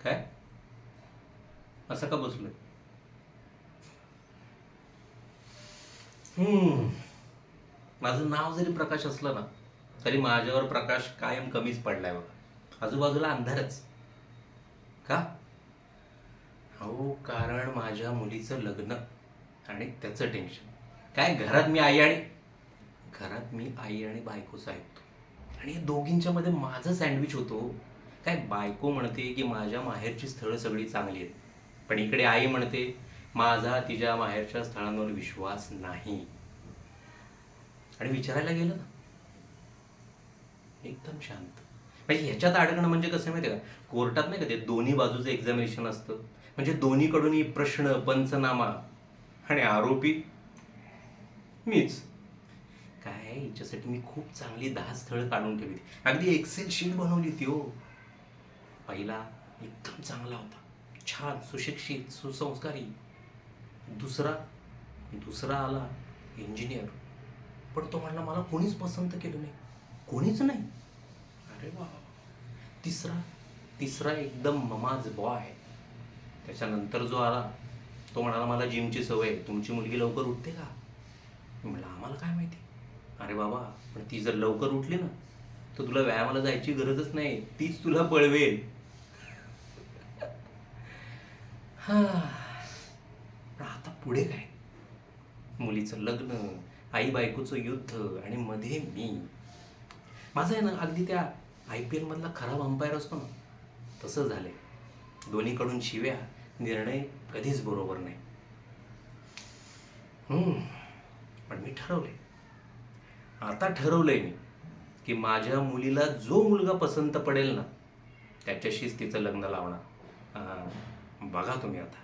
काय असं का बसलोय? माझं नाव जरी प्रकाश असलं ना, तरी माझ्यावर प्रकाश कायम कमीच पडलाय बघा. आजूबाजूला अंधारच. का? अहो, कारण माझ्या मुलीचं लग्न आणि त्याचं टेन्शन. काय घरात मी आई आणि बायकोच ऐकतो, आणि या दोघींच्या मध्ये माझं सँडविच होतो. काय बायको म्हणते की माझ्या माहेरची स्थळं सगळी चांगली आहेत, पण इकडे आई म्हणते माझा तिच्या माहेरच्या स्थळांवर विश्वास नाही. आणि विचारायला गेलं ना, एकदम शांत. म्हणजे ह्याच्यात अडकणं म्हणजे कसं आहे माहिती आहे का, कोर्टात नाही का ते दोन्ही बाजूचं एक्झामिनेशन असतं. म्हणजे दोन्हीकडून प्रश्न, पंचनामा, आणि आरोपी मीच. काय हिच्यासाठी मी खूप चांगली 10 स्थळं काढून ठेवली. अगदी एक्सेल शीट बनवली ती हो. पहिला एकदम चांगला होता, छान सुशिक्षित सुसंस्कारी. दुसरा दुसरा आला इंजिनियर, पण तो म्हणला मला कोणीच पसंत केलं नाही, कोणीच नाही. अरे वा. तिसरा तिसरा एकदम ममाज बॉय. त्याच्यानंतर जो आला तो म्हणाला मला जिमची सवय आहे, तुमची मुलगी लवकर उठते का? मी म्हणलं आम्हाला काय माहिती. अरे बाबा, पण ती जर लवकर उठली ना, तर तुला व्यायामाला जायची गरजच नाही, तीच तुला पळवेल. हा. पण आता पुढे काय? मुलीचं लग्न, आई बायकोचं युद्ध, आणि मध्ये मी. माझं आहे ना अगदी त्या IPL मधला खराब अंपायर असतो ना, तसं झालंय. दोन्हीकडून शिव्या, निर्णय कधीच बरोबर नाही. पण मी ठरवलंय, आता ठरवलंय मी, की माझ्या मुलीला जो मुलगा पसंत पडेल ना, त्याच्याशीच तिचं लग्न लावणार. बघा तुम्ही आता.